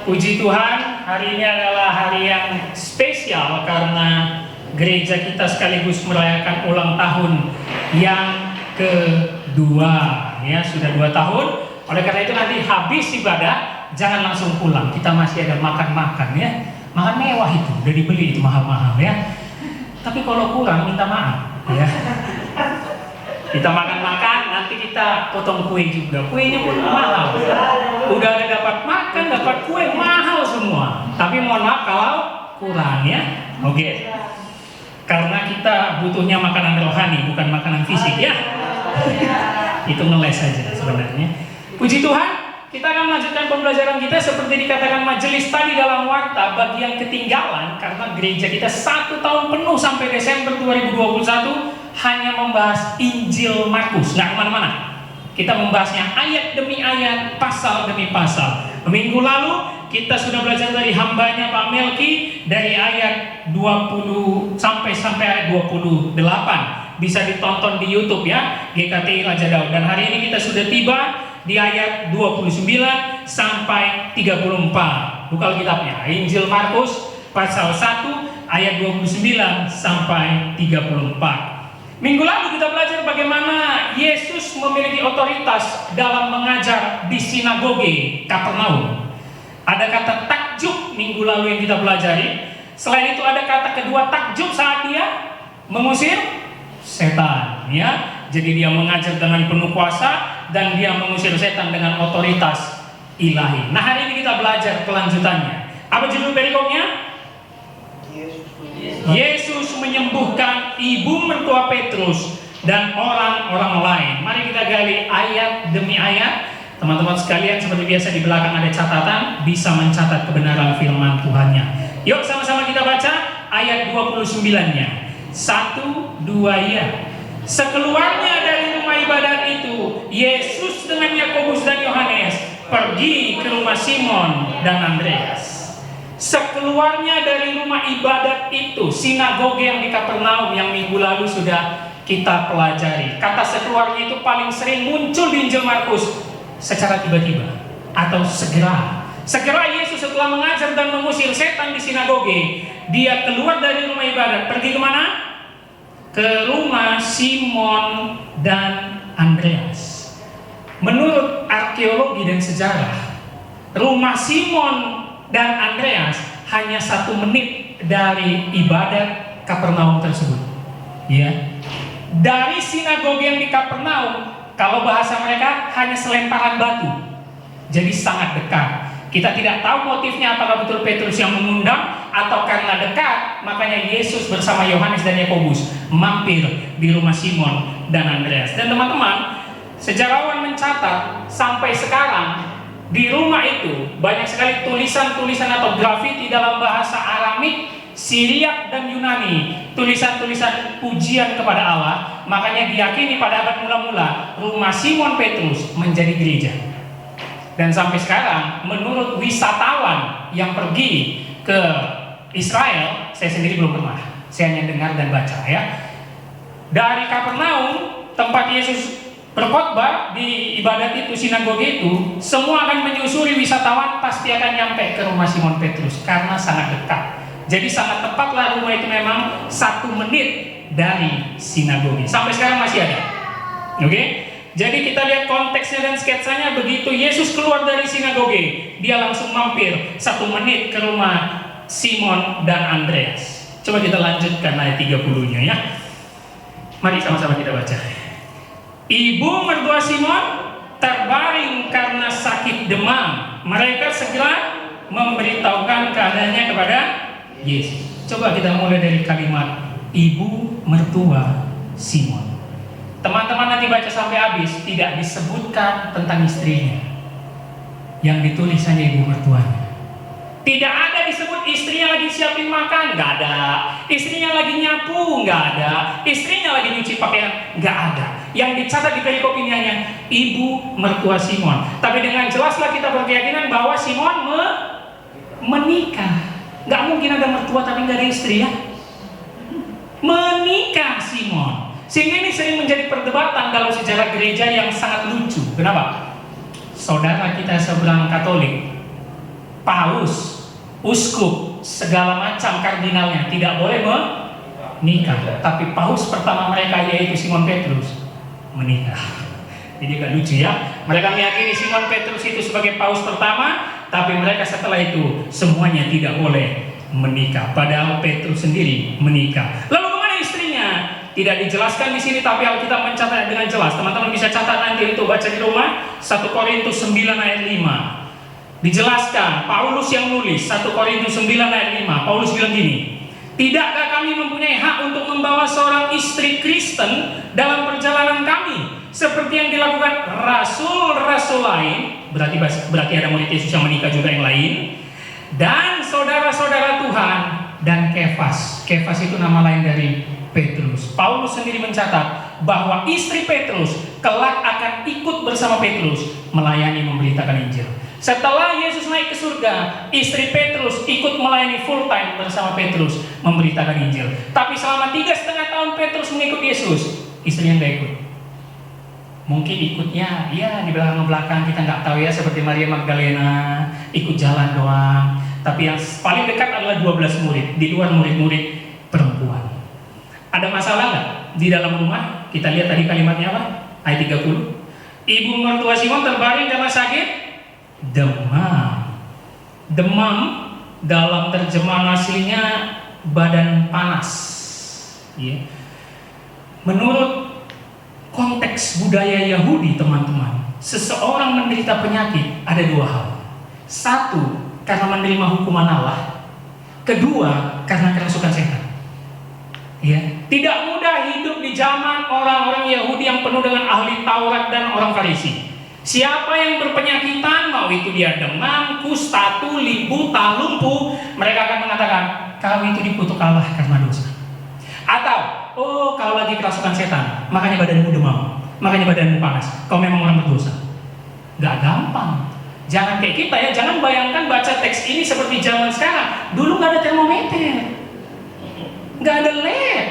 Puji Tuhan, hari ini adalah hari yang spesial karena gereja kita sekaligus merayakan ulang tahun yang kedua. Ya, sudah 2 tahun. Oleh karena itu nanti habis ibadah, jangan langsung pulang. Kita masih ada makan-makan ya. Makan mewah itu, udah dibeli itu mahal-mahal ya. Tapi kalau kurang minta maaf ya. Kita makan-makan, nanti kita potong kue juga. Kuenya pun mahal. Udah ada dapat makan, dapat kue mahal semua. Tapi mohon maaf kalau kurang ya. Oke. Karena kita butuhnya makanan rohani, bukan makanan fisik ya. Itu ngeles saja sebenarnya. Puji Tuhan, kita akan melanjutkan pembelajaran kita seperti dikatakan majelis tadi dalam warta bagi yang ketinggalan, karena gereja kita 1 tahun penuh sampai Desember 2021 hanya membahas Injil Markus, nggak kemana-mana. Kita membahasnya ayat demi ayat, pasal demi pasal. Minggu lalu kita sudah belajar dari hambanya Pak Melki dari ayat 20 sampai ayat 28. Bisa ditonton di YouTube ya, GKTI Raja Daud. Dan hari ini kita sudah tiba di ayat 29 sampai 34. Buka Alkitabnya, Injil Markus pasal 1 ayat 29 sampai 34. Minggu lalu kita belajar bagaimana Yesus memiliki otoritas dalam mengajar di sinagoge Kapernaum. Ada kata takjub minggu lalu yang kita pelajari. Selain itu ada kata kedua takjub saat dia mengusir setan ya. Jadi dia mengajar dengan penuh kuasa dan dia mengusir setan dengan otoritas ilahi. Nah, hari ini kita belajar kelanjutannya. Apa judul perikopnya? Yesus menyembuhkan ibu mertua Petrus dan orang-orang lain. Mari kita gali ayat demi ayat. Teman-teman sekalian, seperti biasa di belakang ada catatan, bisa mencatat kebenaran firman Tuhannya. Yuk sama-sama kita baca ayat 29-nya. 1, 2 ya. Sekeluarnya dari rumah ibadat itu, Yesus dengan Yakobus dan Yohanes pergi ke rumah Simon dan Andreas. Sekeluarnya dari rumah ibadat itu, sinagoge yang di Kapernaum yang minggu lalu sudah kita pelajari. Kata sekeluarnya itu paling sering muncul di Injil Markus secara tiba-tiba atau segera. Segera Yesus setelah mengajar dan mengusir setan di sinagoge, dia keluar dari rumah ibadat. Pergi kemana? Ke rumah Simon dan Andreas. Menurut arkeologi dan sejarah, rumah Simon dan Andreas hanya 1 menit dari ibadat Kapernaum tersebut. Ya, dari sinagoge yang di Kapernaum, kalau bahasa mereka hanya selemparan batu, jadi sangat dekat. Kita tidak tahu motifnya, apakah betul Petrus yang mengundang atau karena dekat, makanya Yesus bersama Yohanes dan Yakobus mampir di rumah Simon dan Andreas. Dan teman-teman, sejarawan mencatat sampai sekarang di rumah itu banyak sekali tulisan-tulisan atau grafiti dalam bahasa Aramik, Syriak dan Yunani, tulisan-tulisan pujian kepada Allah. Makanya diyakini pada abad mula-mula rumah Simon Petrus menjadi gereja. Dan sampai sekarang menurut wisatawan yang pergi ke Israel, saya sendiri belum pernah, saya hanya dengar dan baca ya. Dari Kapernaum, tempat Yesus berkhotbah di ibadat itu, sinagoge itu, semua akan menyusuri wisatawan, pasti akan nyampe ke rumah Simon Petrus karena sangat dekat. Jadi sangat tepatlah rumah itu memang 1 menit dari sinagoge. Sampai sekarang masih ada. Oke? Jadi kita lihat konteksnya dan sketsanya begitu Yesus keluar dari sinagoge, dia langsung mampir 1 menit ke rumah Simon dan Andreas. Coba kita lanjutkan ayat 30-nya ya. Mari sama-sama kita baca. Ibu mertua Simon terbaring karena sakit demam. Mereka segera memberitahukan keadaannya kepada Yesus. Coba kita mulai dari kalimat ibu mertua Simon. Teman-teman nanti baca sampai habis, tidak disebutkan tentang istrinya. Yang ditulis hanya ibu mertuanya. Tidak ada disebut istrinya lagi siapin makan, nggak ada. Istrinya lagi nyapu, nggak ada. Istrinya lagi nyuci pakaian, nggak ada. Yang dicatat di perikop ini hanya ibu mertua Simon. Tapi dengan jelaslah kita berkeyakinan bahwa Simon menikah. Nggak mungkin ada mertua tapi nggak ada istri ya. Menikah Simon. Sehingga ini sering menjadi perdebatan dalam sejarah gereja yang sangat lucu. Kenapa? Saudara kita seberang Katolik paus, uskup, segala macam kardinalnya tidak boleh menikah. Tapi paus pertama mereka yaitu Simon Petrus menikah. Jadi agak lucu ya. Mereka meyakini Simon Petrus itu sebagai paus pertama, tapi mereka setelah itu semuanya tidak boleh menikah. Padahal Petrus sendiri menikah. Lalu kemana istrinya? Tidak dijelaskan di sini, tapi Alkitab mencatat dengan jelas. Teman-teman bisa catat nanti untuk baca di rumah. 1 Korintus 9 ayat 5. Dijelaskan, Paulus yang nulis 1 Korintus 9 ayat 5. Paulus bilang gini, tidakkah kami mempunyai hak untuk membawa seorang istri Kristen dalam perjalanan kami, seperti yang dilakukan rasul-rasul lain? Berarti ada murid Yesus yang menikah juga yang lain, dan saudara-saudara Tuhan, dan Kefas. Kefas itu nama lain dari Petrus. Paulus sendiri mencatat bahwa istri Petrus kelak akan ikut bersama Petrus melayani memberitakan Injil. Setelah Yesus naik ke surga, istri Petrus ikut melayani full time bersama Petrus memberitakan Injil. Tapi selama 3,5 tahun Petrus mengikut Yesus, istrinya nggak ikut. Mungkin ikutnya ya di belakang kita nggak tahu ya, seperti Maria Magdalena ikut jalan doang. Tapi yang paling dekat adalah 12 murid, di luar murid-murid perempuan. Ada masalah nggak di dalam rumah? Kita lihat tadi kalimatnya apa? Ayat 30. Ibu mertua Simon terbaring karena sakit demam. Demam dalam terjemahan aslinya badan panas. Ya. Menurut konteks budaya Yahudi, teman-teman, seseorang menderita penyakit ada dua hal. Satu, karena menerima hukuman Allah. Kedua, karena kerasukan setan. Ya, tidak mudah hidup di zaman orang-orang Yahudi yang penuh dengan ahli Taurat dan orang Farisi. Siapa yang berpenyakitan, mau itu dia demam, kusta, tuli, buta, lumpuh, mereka akan mengatakan, kau itu dikutuk Allah karena dosa. Atau, oh kau lagi kerasukan setan, makanya badanmu demam, makanya badanmu panas, kau memang orang berdosa. Gak gampang. Jangan kayak kita ya, jangan bayangkan baca teks ini seperti zaman sekarang. Dulu gak ada termometer, nggak ada lab,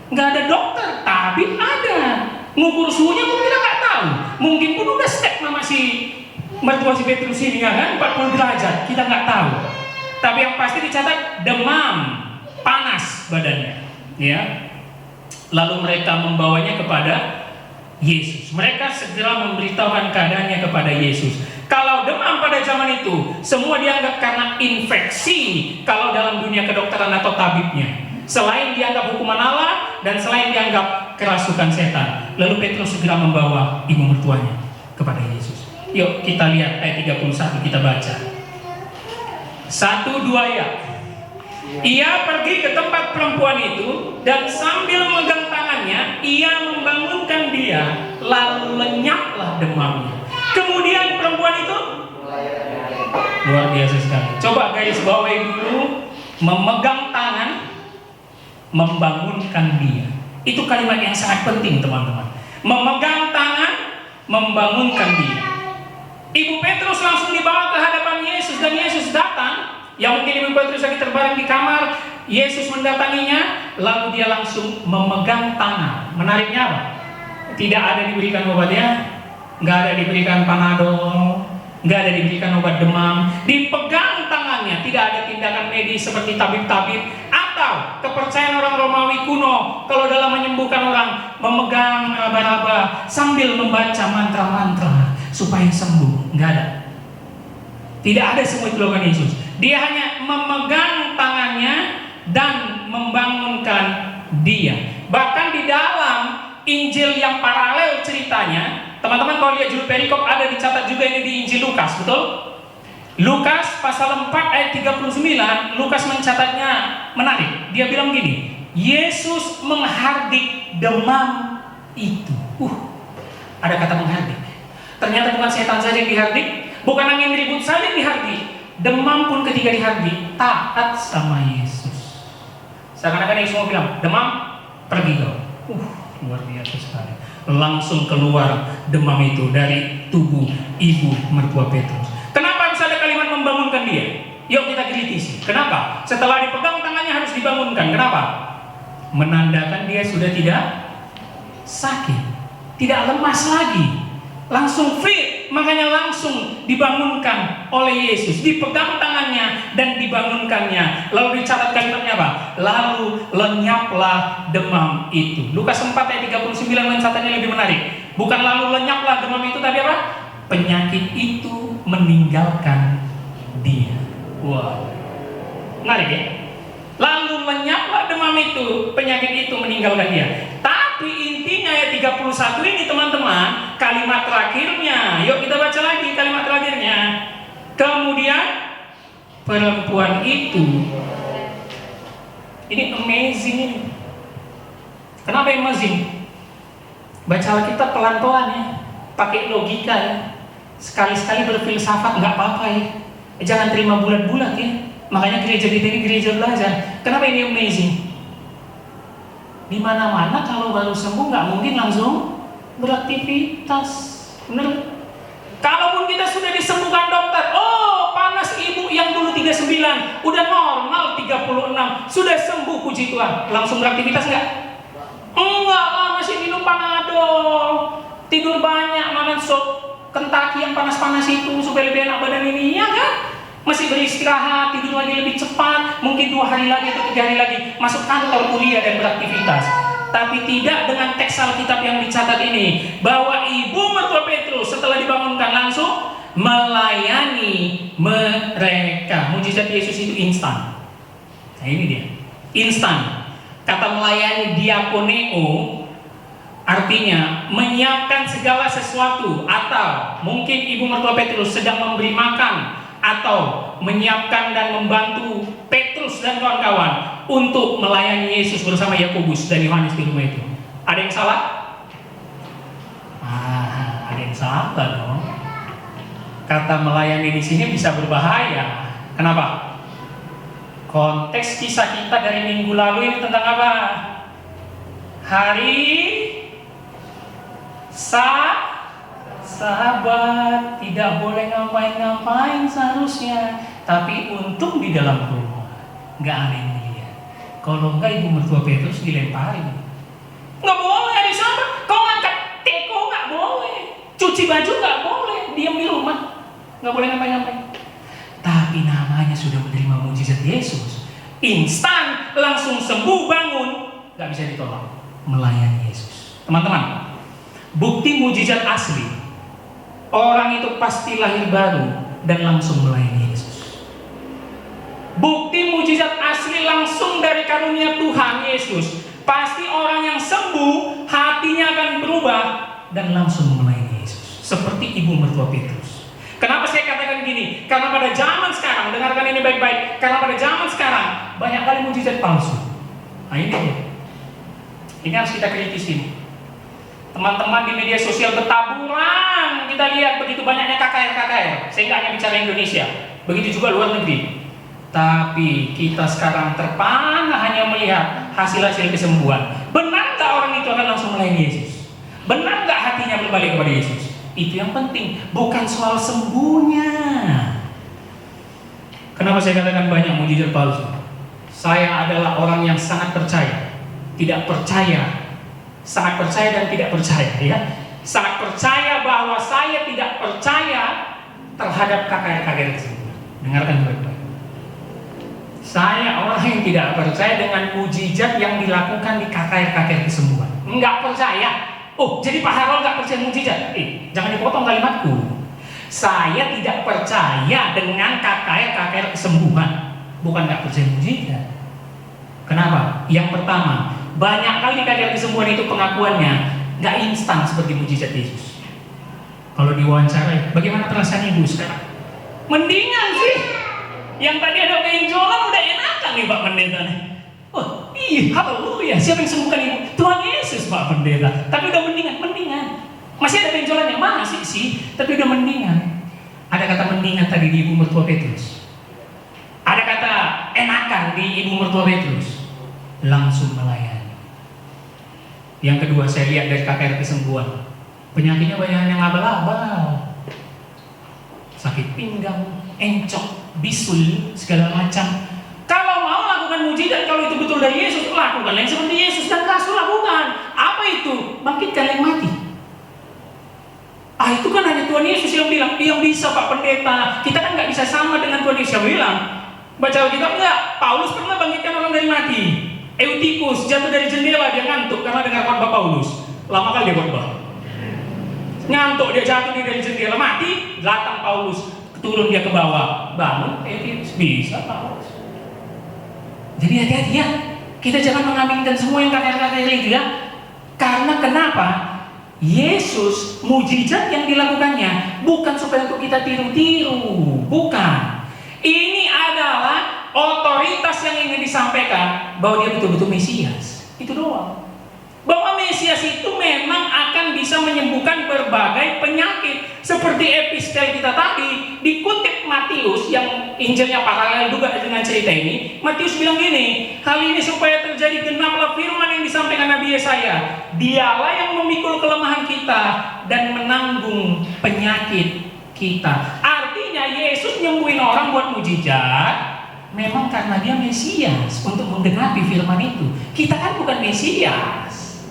nggak ada dokter, tapi ada ngukur suhunya pun kita nggak tahu. Mungkin pun udah step nama si mertua si Petrus ini kan 40 derajat, kita nggak tahu. Tapi yang pasti dicatat demam, panas badannya, ya. Lalu mereka membawanya kepada Yesus. Mereka segera memberitahukan keadaannya kepada Yesus. Kalau demam pada zaman itu semua dianggap karena infeksi, kalau dalam dunia kedokteran atau tabibnya. Selain dianggap hukuman Allah dan selain dianggap kerasukan setan. Lalu Petrus segera membawa ibu mertuanya kepada Yesus. Yuk kita lihat ayat 31, kita baca 1-2 ya. Ia pergi ke tempat perempuan itu dan sambil memegang tangannya, ia membangunkan dia, lalu lenyaplah demamnya. Kemudian perempuan itu luar biasa sekali. Coba guys bawahi dulu, memegang tangan, membangunkan dia. Itu kalimat yang sangat penting teman-teman. Memegang tangan, membangunkan dia. Ibu Petrus langsung dibawa ke hadapan Yesus dan Yesus datang. Yang mungkin Ibu Petrus lagi terbaring di kamar, Yesus mendatanginya, lalu dia langsung memegang tangan. Menariknya apa? Tidak ada diberikan obatnya, nggak ada diberikan panadol, nggak ada diberikan obat demam. Dipegang tangannya, tidak ada tindakan medis seperti tabib-tabib atau kepercayaan orang Romawi kuno. Kalau dalam menyembuhkan orang, memegang raba-raba sambil membaca mantra-mantra supaya sembuh, nggak ada. Tidak ada semua itu dilakukan Yesus. Dia hanya memegang tangannya dan membangunkan dia. Bahkan di dalam Injil yang paralel ceritanya, teman-teman kalau lihat judul perikop ada dicatat juga ini di Injil Lukas, betul? Lukas pasal 4 ayat 39, Lukas mencatatnya menarik. Dia bilang gini, Yesus menghardik demam itu. Ada kata menghardik. Ternyata bukan setan saja yang dihardik, bukan angin ribut saja yang dihardik. Demam pun ketika dihardik taat sama Yesus. Seakan-akan Yesus mau bilang, demam, pergi kau. Luar biasa sekali. Langsung keluar demam itu dari tubuh ibu mertua Petrus. Kenapa harus ada kalimat membangunkan dia? Yuk kita kritisi. Kenapa? Setelah dipegang tangannya harus dibangunkan. Kenapa? Menandakan dia sudah tidak sakit, tidak lemas lagi, langsung fit. makanya langsung dibangunkan oleh Yesus, dipegang tangannya dan dibangunkannya. Lalu dicatat kalimatnya apa? Lalu lenyaplah demam itu. Lukas 4 ayat 39 mencatatnya lebih menarik. Bukan lalu lenyaplah demam itu, tapi apa? Penyakit itu meninggalkan dia. Wow, menarik ya. Lalu lenyaplah demam itu, penyakit itu meninggalkan dia. Tapi intinya ayat 31 ini teman-teman, kalimat terakhirnya. Yuk kita baca lagi kalimat terakhirnya. Kemudian perempuan itu, ini amazing ini. Kenapa amazing? Baca Alkitab pelan-pelan ya, pakai logika ya. Sekali-sekali berfilsafat nggak apa-apa ya. Jangan terima bulat-bulat ya. Makanya gereja kita ini gereja belajar. Kenapa ini amazing? Di mana-mana kalau baru sembuh nggak mungkin langsung beraktivitas, bener? Kalaupun kita sudah disembuhkan dokter, oh panas ibu yang dulu 39, udah normal 36, sudah sembuh puji Tuhan, langsung beraktivitas nggak? Enggak lah, masih minum Panadol, tidur banyak, makan sop Kentucky yang panas-panas itu supaya lebih enak badan ini, ya kan? Masih beristirahat, tidur lagi lebih cepat, mungkin 2 hari lagi atau 3 hari lagi masuk kantor, kuliah dan beraktivitas. Tapi tidak dengan teks Alkitab yang dicatat ini, bahwa ibu mertua Petrus setelah dibangunkan langsung melayani mereka. Mujizat Yesus itu instan. Nah ini dia, instan. Kata melayani diakoneo artinya menyiapkan segala sesuatu, atau mungkin ibu mertua Petrus sedang memberi makan atau menyiapkan dan membantu Petrus dan kawan-kawan untuk melayani Yesus bersama Yakobus dan Yohanes di rumah itu. Ada yang salah? Ada yang salah dong. Kata melayani di sini bisa berbahaya. Kenapa? Konteks kisah kita dari minggu lalu ini tentang apa? Hari sahabat, tidak boleh ngapain-ngapain seharusnya, tapi untung di dalam rumah nggak ada yang lihat. Kalau nggak ibu mertua Petrus dilemparin. Nggak boleh di sana. Kau ngangkat teko nggak boleh, cuci baju nggak boleh, diam di rumah, nggak boleh ngapain-ngapain. Tapi namanya sudah menerima mujizat Yesus, instan langsung sembuh, bangun, nggak bisa ditolak, melayani Yesus. Teman-teman, bukti mujizat asli. Orang itu pasti lahir baru dan langsung melayani Yesus. Bukti mujizat asli langsung dari karunia Tuhan Yesus. Pasti orang yang sembuh, hatinya akan berubah dan langsung melayani Yesus. Seperti ibu mertua Petrus. Kenapa saya katakan gini? Karena pada zaman sekarang, dengarkan ini baik-baik. Karena pada zaman sekarang banyak kali mujizat palsu. Nah ini dia. Ini harus kita kritisin. Teman-teman di media sosial bertaburan, kita lihat begitu banyaknya KKR. Saya nggak hanya bicara Indonesia, begitu juga luar negeri. Tapi kita sekarang terpana hanya melihat hasil-hasil kesembuhan. Benar nggak orang itu akan langsung melayani Yesus? Benar nggak hatinya berbalik kepada Yesus? Itu yang penting, bukan soal sembuhnya. Kenapa saya katakan banyak mujizat palsu? Saya adalah orang yang sangat percaya, tidak percaya, sangat percaya dan tidak percaya, ya. Sangat percaya bahwa saya tidak percaya terhadap KKR tersebut. Dengarkan baik-baik. Saya orang yang tidak percaya dengan mujizat yang dilakukan di KKR kesembuhan. Enggak percaya. Oh, jadi Pak Harold enggak percaya mujizat? Jangan dipotong kalimatku. Saya tidak percaya dengan KKR kesembuhan. Bukan enggak percaya mujizat. Kenapa? Yang pertama, banyak kali KKR kesembuhan itu pengakuannya nggak instan seperti mujizat Yesus. Kalau diwawancarai, bagaimana perasaan ibu sekarang? Mendingan sih. Yang tadi ada benjolan udah enakan nih Pak Pendeta. Oh iya, haleluya. Siapa yang sembuhkan ibu? Tuhan Yesus Pak Pendeta. Tapi udah mendingan. Masih ada benjolannya? Masih sih, tapi udah mendingan. Ada kata mendingan tadi di ibu mertua Petrus. Ada kata enakan di ibu mertua Petrus. Langsung melayani. Yang kedua saya lihat dari KKR kesembuhan, penyakitnya banyak yang abal-abal, sakit pinggang, encok, bisul, segala macam. Kalau mau lakukan mujizat, kalau itu betul dari Yesus, lakukan yang seperti Yesus dan Rasul lakukan. Apa itu? Bangkitkan yang mati. Itu kan hanya Tuhan Yesus yang bilang, yang bisa Pak Pendeta, kita kan nggak bisa sama dengan Tuhan Yesus yang bilang. Baca Alkitab enggak? Paulus pernah bangkitkan orang dari mati. Eutikus jatuh dari jendela, dia ngantuk karena dengar khotbah Paulus. Lama kali dia khotbah. Ngantuk, dia jatuh dari jendela, mati. Datang Paulus, turun dia ke bawah, bangun. Eutikus bisa Paulus. Jadi hati-hati ya, kita jangan mengaminkan semua yang kata-kata itu ya. Karena kenapa? Yesus, mujizat yang dilakukannya bukan supaya untuk kita tiru-tiru, bukan. Ini adalah otoritas yang ingin disampaikan bahwa dia betul-betul Mesias. Itu doang. Bahwa Mesias itu memang akan bisa menyembuhkan berbagai penyakit. Seperti epistel kita tadi, dikutip Matius yang Injilnya paralel juga dengan cerita ini. Matius bilang gini, hal ini supaya terjadi genaplah firman yang disampaikan Nabi Yesaya. Dialah yang memikul kelemahan kita dan menanggung penyakit kita. Artinya Yesus nyembuhin orang buat mujizat memang karena dia Mesias untuk menggenapi firman itu. Kita kan bukan Mesias.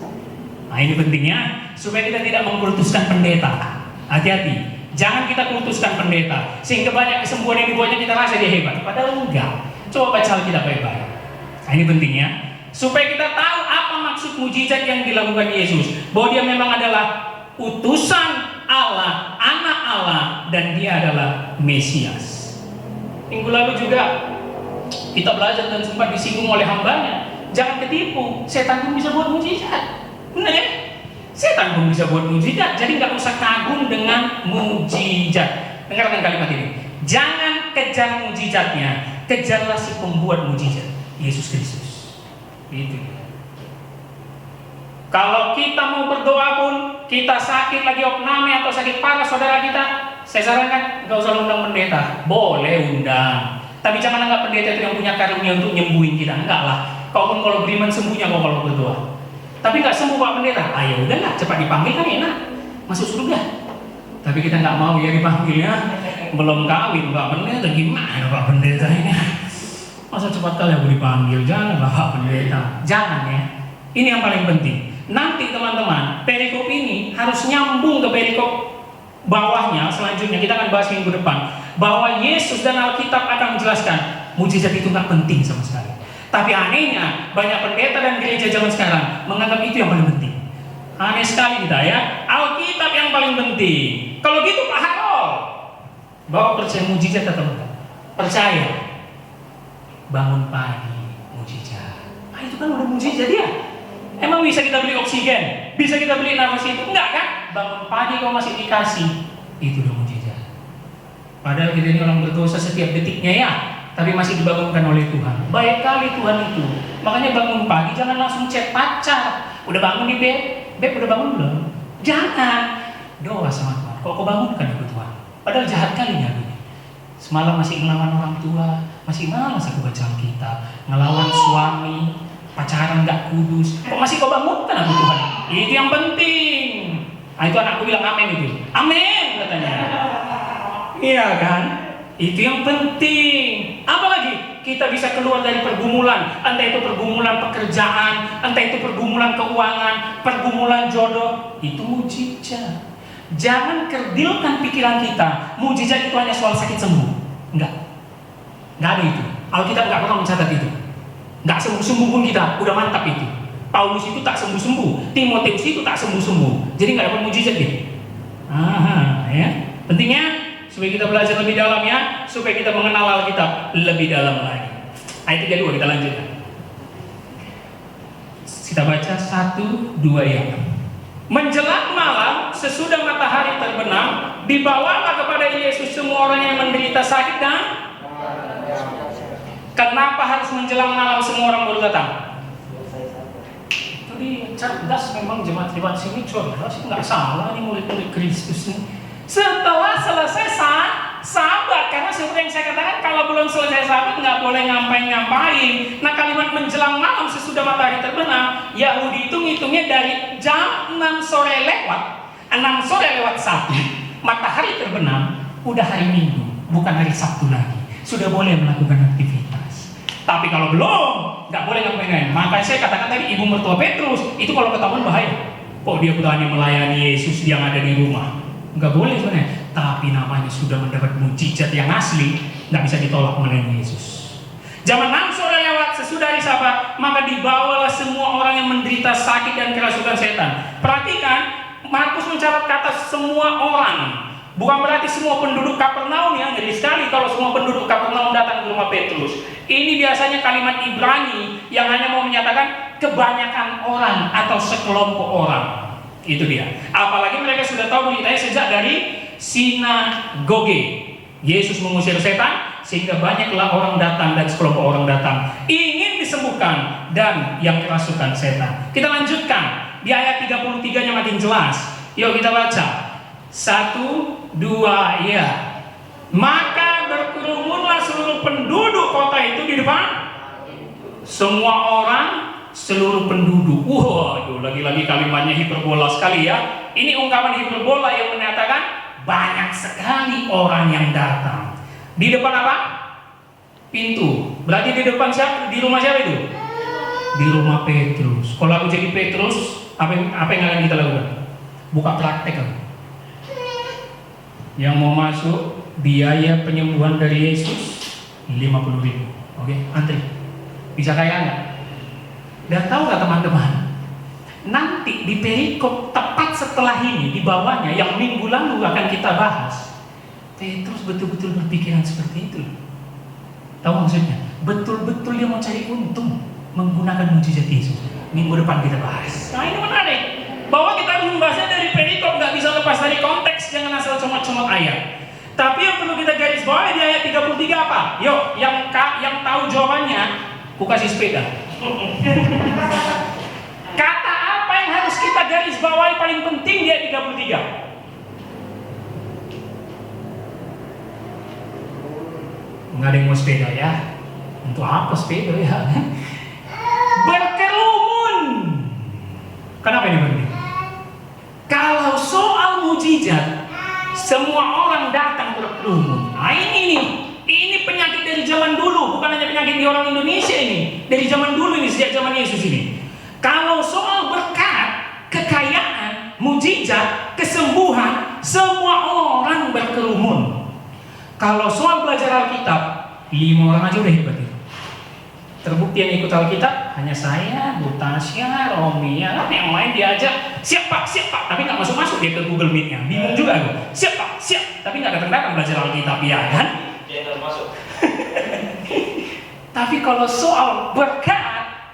Nah ini pentingnya supaya kita tidak mengkultuskan pendeta. Hati-hati, jangan kita kultuskan pendeta sehingga banyak kesembuhan yang dibuatnya kita rasa dia hebat. Padahal enggak. Coba baca Alkitab baik-baik. Nah ini pentingnya supaya kita tahu apa maksud mujizat yang dilakukan Yesus. Bahwa dia memang adalah utusan Allah, anak Allah, dan dia adalah Mesias. Minggu lalu juga kita belajar dan sempat disinggung oleh hambanya. Jangan ketipu, setan pun bisa buat mujizat. Benar ya? Setan pun bisa buat mujizat. Jadi nggak usah kagum dengan mujizat. Dengarkan kalimat ini. Jangan kejar mujizatnya, kejarlah si pembuat mujizat, Yesus Kristus. Itu. Kalau kita mau berdoa pun, kita sakit lagi opname atau sakit parah saudara kita, saya sarankan nggak usah undang pendeta. Boleh undang, tapi jangan anggap pendeta itu yang punya karunia untuk nyembuhin kita. Enggak lah. Kau pun kalau beriman sembuhnya kau kalau berdoa. Tapi nggak sembuh Pak Pendeta. Ayo udahlah, cepat dipanggil kan enak, masuk surga. Tapi kita nggak mau ya dipanggilnya. Belum kawin Pak Pendeta, gimana Pak Pendeta ini? Masa cepat kali aku dipanggil? Janganlah Pak Pendeta. Jangan ya. Ini yang paling penting. Nanti teman-teman, perikop ini harus nyambung ke perikop bawahnya selanjutnya. Kita akan bahas minggu depan bahwa Yesus dan Alkitab akan menjelaskan mujizat itu nggak penting sama sekali. Tapi anehnya banyak pendeta dan gereja zaman sekarang menganggap itu yang paling penting. Aneh sekali kita ya. Alkitab yang paling penting. Kalau gitu Pak Harold, bawa percaya mujizat atau enggak? Percaya. Bangun pagi mujizat. Ah itu kan udah mujizat ya. Emang bisa kita beli oksigen? Bisa kita beli nafas itu? Enggak kan? Bangun pagi kau masih dikasih. Itu udah mujizat. Padahal kita ini orang berdosa setiap detiknya ya, tapi masih dibangunkan oleh Tuhan. Baik kali Tuhan itu. Makanya bangun pagi jangan langsung chat pacar. Udah bangun nih Beb? Beb udah bangun belum? Jangan. Doa sama Tuhan. Kok kau bangunkan aku Tuhan? Padahal jahat kali ya aku ini. Semalam masih ngelawan orang tua, masih malas aku baca Alkitab, ngelawan suami, pacaran gak kudus. Kok masih kau bangunkan aku Tuhan? Itu yang penting. Nah itu anakku bilang amin itu. Amin katanya. Iya kan? Itu yang penting. Apalagi kita bisa keluar dari pergumulan, entah itu pergumulan pekerjaan, entah itu pergumulan keuangan, pergumulan jodoh. Itu mujizat. Jangan kerdilkan pikiran kita. Mujizat itu hanya soal sakit sembuh. Enggak ada itu. Alkitab nggak pernah mencatat itu. Nggak sembuh-sembuh pun kita udah mantap itu. Paulus itu tak sembuh-sembuh, Timotius itu tak sembuh-sembuh. Jadi nggak dapat mujizat gitu. Ya. Pentingnya supaya kita belajar lebih dalam ya, supaya kita mengenal Alkitab lebih dalam lagi. Ayat 32 kita lanjutkan. Kita baca 1, 2 ya. Menjelang malam, sesudah matahari terbenam, dibawalah kepada Yesus semua orang yang menderita sakit dan kenapa harus menjelang malam semua orang baru datang? Jadi cerdas memang jemaat-jemaat sini cerdas, nggak salah nih murid-murid Kristus nih. Setelah selesai sahabat, karena seperti yang saya katakan kalau belum selesai sahabat nggak boleh ngapain. Nah kalimat menjelang malam sesudah matahari terbenam, Yahudi itu ngitungnya dari jam 6 sore lewat 1, matahari terbenam, udah hari Minggu, bukan hari Sabtu lagi. Sudah boleh melakukan aktivitas. Tapi kalau belum, nggak boleh ngapain. Makanya saya katakan tadi ibu mertua Petrus itu kalau ketahuan bahaya. Kok dia berani melayani Yesus yang ada di rumah? Nggak boleh sebenarnya. Tapi namanya sudah mendapat mujizat yang asli, nggak bisa ditolak melayani Yesus. Zaman 6 sore lewat sesudah hari Sabat, maka dibawalah semua orang yang menderita sakit dan kerasukan setan. Perhatikan, Markus mencatat kata semua orang. Bukan berarti semua penduduk Kapernaum, ya. Ngeri sekali kalau semua penduduk Kapernaum datang ke rumah Petrus. Ini biasanya kalimat Ibrani yang hanya mau menyatakan kebanyakan orang atau sekelompok orang. Itu dia. Apalagi mereka sudah tahu beritanya sejak dari sinagoge. Yesus mengusir setan sehingga banyaklah orang datang dan sekelompok orang datang ingin disembuhkan dan yang kerasukan setan. Kita lanjutkan di ayat 33-nya makin jelas. Yuk kita baca. 1, 2, ya. Maka berkerumunlah seluruh penduduk kota itu di depan semua orang, seluruh penduduk. Waduh, lagi-lagi kalimatnya hiperbola sekali ya. Ini ungkapan hiperbola yang menyatakan banyak sekali orang yang datang. Di depan apa? Pintu. Berarti di depan siapa? Di rumah siapa itu? Di rumah Petrus. Kalau aku jadi Petrus, apa yang akan kita lakukan? Buka praktek aku. Yang mau masuk, biaya penyembuhan dari Yesus 50.000. Oke, antri. Bisa kaya nggak? Dan tahu nggak teman-teman? Nanti di perikop tepat setelah ini di bawahnya yang minggu lalu akan kita bahas, Petrus betul-betul berpikiran seperti itu. Tahu maksudnya? Betul-betul dia mau cari untung menggunakan mujizat Yesus. Minggu depan kita bahas. Nah ini menarik, bahwa kita harus membahasnya dari perikop, nggak bisa lepas dari konteks, jangan asal comot-comot ayat. Tapi yang perlu kita garis bawahi di ayat 33 apa? Yuk, yang tahu jawabannya, aku kasih sepeda. Kata apa yang harus kita garis bawahi paling penting di ayat 33? Nggak ada yang mau sepeda ya? Untuk apa sepeda ya? Berkerumun. Kenapa ini penting? Kalau soal mujizat, semua orang datang berkerumun. Nah ini penyakit dari zaman dulu, bukan hanya penyakit di orang Indonesia ini. Dari zaman dulu ini, sejak zaman Yesus ini. Kalau soal berkat, kekayaan, mujizat, kesembuhan, semua orang berkerumun. Kalau soal belajar Alkitab, 5 orang aja udah hebat itu. Terbukti yang ikut Alkitab hanya saya, Bu Tasya, Romi, ya, yang lain diajak siap pak, tapi nggak masuk dia ke Google Meet-nya. Bingung juga aku. Siap pak, tapi nggak datang belajar Alkitab, ya kan? Dia nggak masuk. Tapi kalau soal berkat,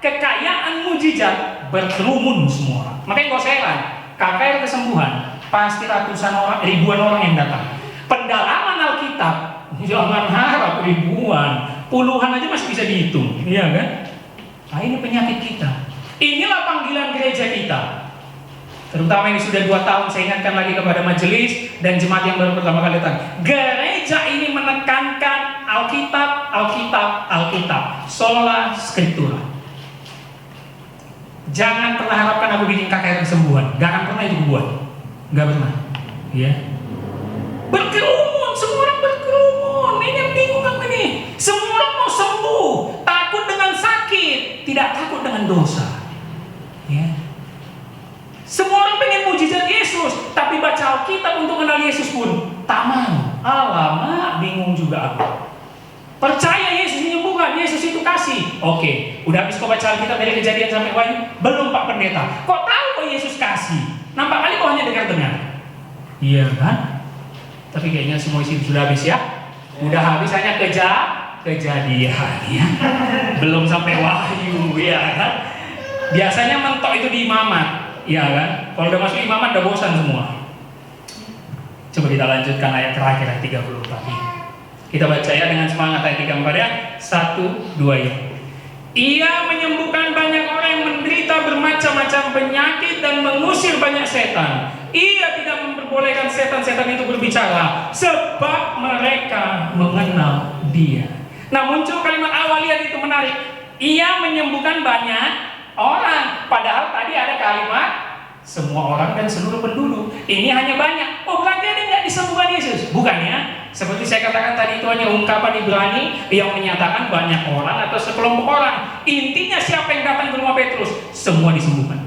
kekayaan, mujizat, berkerumun semua orang. Makanya kalau saya heran, KKR kesembuhan pasti ratusan orang, ribuan orang yang datang. Pendalaman Alkitab jangan harap ribuan, puluhan aja masih bisa dihitung, iya kan? Nah ini penyakit kita. Inilah panggilan gereja kita. Terutama ini sudah 2 tahun, saya ingatkan lagi kepada majelis dan jemaat yang baru pertama kali datang. Gereja ini menekankan Alkitab, sola scriptura. Jangan pernah harapkan aku bikin KKR kesembuhan, gak akan pernah itu buat, gak pernah. Ya. Berkerumun, semua orang berkerumun. Ini yang bingung apa nih? Semua orang mau sembuh, takut dengan sakit, tidak takut dengan dosa. Ya. Semua orang pengen mujizat Yesus, tapi baca Alkitab untuk kenal Yesus pun tak mau. Alamak, bingung juga aku. Percaya Yesus menyembuhkan, Yesus itu kasih. Oke, udah habis kau baca Alkitab dari Kejadian sampai Wahyu? Belum Pak Pendeta. Kok tahu kok Yesus kasih? Nampak kali kau hanya dengar-dengar. Iya kan? Tapi kayaknya semua isi sudah habis ya. Udah habis hanya Kejadian ya. Belum sampai Wahyu ya kan. Biasanya mentok itu di imamat, ya kan. Kalau udah masuk imamat udah bosan semua. Coba kita lanjutkan ayat terakhir ayat 34 ini. Kita baca ya dengan semangat ayat 34 ya. 1, 2 ya. Ia menyembuhkan banyak orang yang menderita bermacam-macam penyakit dan mengusir banyak setan. Ia tidak memperbolehkan setan-setan itu berbicara, sebab mereka mengenal Dia. Nah, muncul kalimat awaliat itu menarik. Ia menyembuhkan banyak orang, padahal tadi ada kalimat semua orang dan seluruh penduduk. Ini hanya banyak. Oh, berarti ada yang disembuhkan Yesus? Bukannya. Seperti saya katakan tadi, itu hanya ungkapan Ibrani yang menyatakan banyak orang atau sekelompok orang. Intinya siapa yang datang ke rumah Petrus, semua disembuhkan.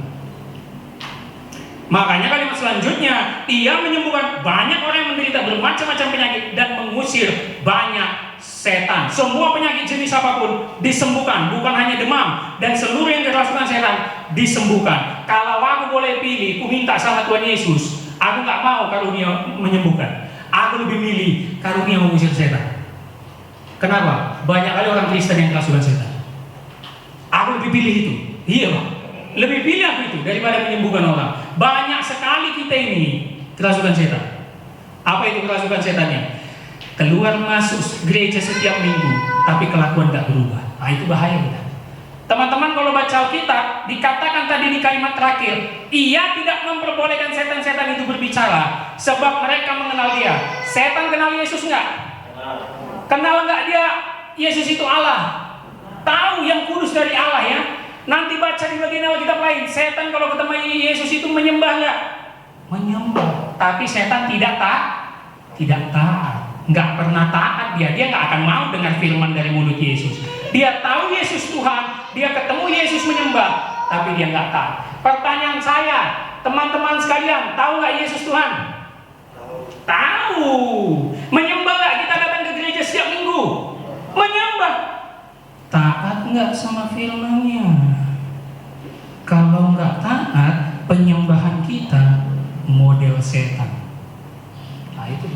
Makanya kalimat selanjutnya, ia menyembuhkan banyak orang yang menderita bermacam-macam penyakit dan mengusir banyak setan. Semua penyakit jenis apapun disembuhkan, bukan hanya demam, dan seluruh yang kerasukan setan disembuhkan. Kalau aku boleh pilih, aku minta sama Tuhan Yesus, aku nggak mau karunia menyembuhkan. Aku lebih milih karunia mengusir setan. Kenapa? Banyak kali orang Kristen yang kerasukan setan. Aku lebih pilih itu. Iya, Pak. Lebih pilih aku itu daripada menyembuhkan orang. Banyak sekali kita ini kerasukan setan. Apa itu kerasukan setannya? Keluar masuk gereja setiap minggu, tapi kelakuan gak berubah. Nah, itu bahaya kita. Teman-teman, kalau baca Alkitab, dikatakan tadi di kalimat terakhir, ia tidak memperbolehkan setan-setan itu berbicara, sebab mereka mengenal dia. Setan kenal Yesus nggak? Kenal nggak dia Yesus itu Allah? Tahu yang kudus dari Allah ya. Nanti baca di bagian Alkitab lain, setan kalau ketemu Yesus itu menyembah nggak? Menyembah. Tapi setan tidak taat, nggak pernah taat dia nggak akan mau dengar firman dari mulut Yesus. Dia tahu Yesus Tuhan, dia ketemu Yesus menyembah, tapi dia nggak taat. Pertanyaan saya, teman-teman sekalian, tahu nggak Yesus Tuhan? Tahu. Menyembah nggak kita datang ke gereja setiap minggu? Menyembah. Taat nggak sama firman-Nya? Kalau nggak taat, penyembahan kita model setan. Nah itu.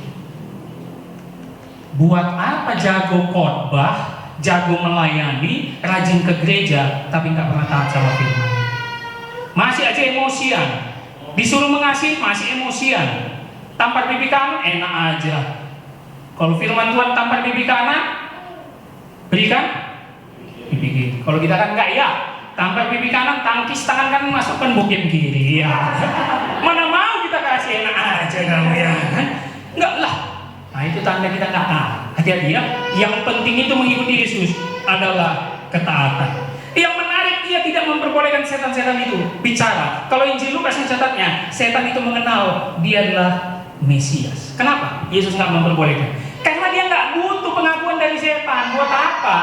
Buat apa jago khotbah, jago melayani, rajin ke gereja, tapi nggak pernah taat sama firman? Masih aja emosian. Disuruh mengasihi, masih emosian. Tampar pipi kanan, enak aja. Kalau firman Tuhan tampar pipi kanan, berikan pipi kiri. Kalau kita kan enggak ya, tampar pipi kanan, tangkis tangan kanan, masukkan bukim kiri ya. Mana mau kita kasih, enak aja kamu ya kan? Enggak lah. Nah itu tanda kita enggak taat. Hati-hati ya. Yang penting itu mengikuti Yesus adalah ketaatan. Yang menarik, dia tidak memperbolehkan setan-setan itu bicara. Kalau Injil Lukas mencatatnya, setan itu mengenal dia adalah Mesias. Kenapa Yesus nggak memperbolehkan? Karena dia nggak butuh pengakuan dari setan. Buat apa?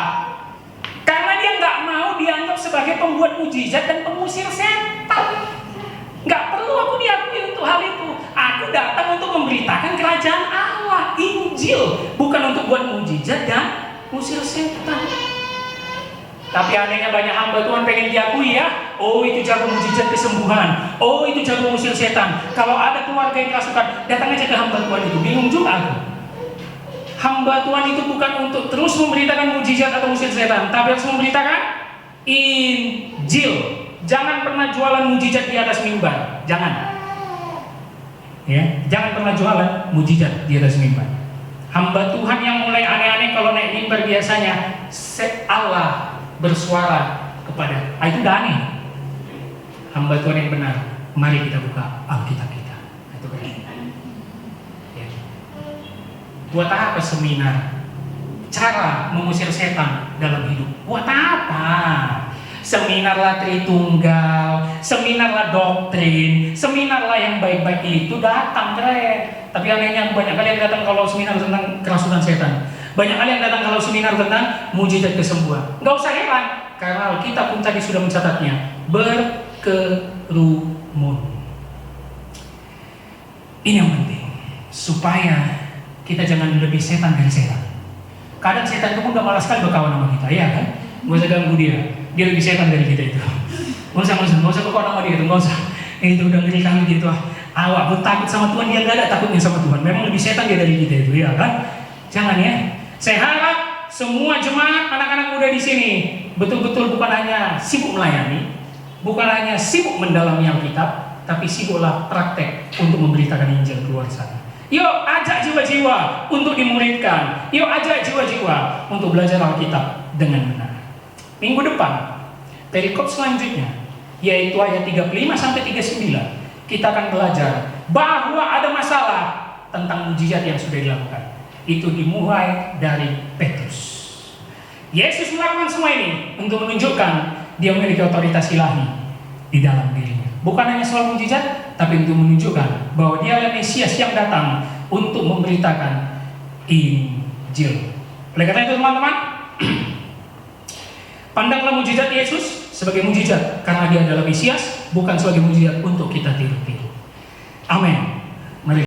Karena dia nggak mau dianggap sebagai pembuat mujizat dan pengusir setan. Nggak perlu aku diakui untuk hal itu. Aku datang untuk memberitakan kerajaan Allah, Injil, bukan untuk buat mujizat dan mengusir setan. Tapi anehnya banyak hamba Tuhan pengen diakui ya. Oh itu jago mujizat kesembuhan. Oh itu jago mengusir setan. Kalau ada keluarga yang kerasukan, datang aja ke hamba Tuhan itu. Bingung juga aku. Hamba Tuhan itu bukan untuk terus memberitakan mujizat atau mengusir setan, tapi harus memberitakan Injil. Jangan pernah jualan mujizat di atas mimbar. Jangan. Ya, jangan pernah jualan mujizat di atas mimbar. Hamba Tuhan yang mulai aneh-aneh kalau naik mimbar biasanya Allah bersuara kepada, itu udah aneh. Hamba Tuhan yang benar, mari kita buka Alkitab kita. Itu berarti. Ya. Buat apa seminar? Cara mengusir setan dalam hidup. Buat apa? Seminar lah Tritunggal, seminar lah doktrin, seminar lah yang baik-baik itu datang keren. Tapi anehnya banyak kali yang datang kalau seminar tentang kerasukan setan. Banyak kali yang datang kalau seminar tentang mujizat kesembuhan. Nggak usah heran, karena kita pun tadi sudah mencatatnya. Berkerumun. Ini yang penting, supaya kita jangan lebih setan dari setan. Kadang setan itu pun gak malas sekali berkawan sama kita, ya kan? Gak usah ganggu dia lebih setan dari kita itu. Gak usah berkawan sama dia itu, gak usah. Itu udah ngeri kali gitu. Awak pun takut sama Tuhan, dia gak ada takutnya sama Tuhan. Memang lebih setan dia dari kita itu, ya kan? Jangan ya. Saya harap semua jemaat anak-anak muda di sini betul-betul bukan hanya sibuk melayani, bukan hanya sibuk mendalami Alkitab, tapi sibuklah praktek untuk memberitakan Injil keluar sana. Yuk ajak jiwa-jiwa untuk dimuridkan. Yuk ajak jiwa-jiwa untuk belajar Alkitab dengan benar. Minggu depan, perikop selanjutnya, yaitu ayat 35-39, kita akan belajar bahwa ada masalah tentang mujizat yang sudah dilakukan. Itu dimulai dari Petrus. Yesus melakukan semua ini untuk menunjukkan dia memiliki otoritas ilahi di dalam dirinya. Bukan hanya soal mujizat, tapi untuk menunjukkan bahwa dia adalah Mesias yang datang untuk memberitakan Injil. Oleh karena itu teman-teman, pandanglah mujizat Yesus sebagai mujizat karena dia adalah Mesias, bukan sebagai mujizat untuk kita tiru-tiru. Amin.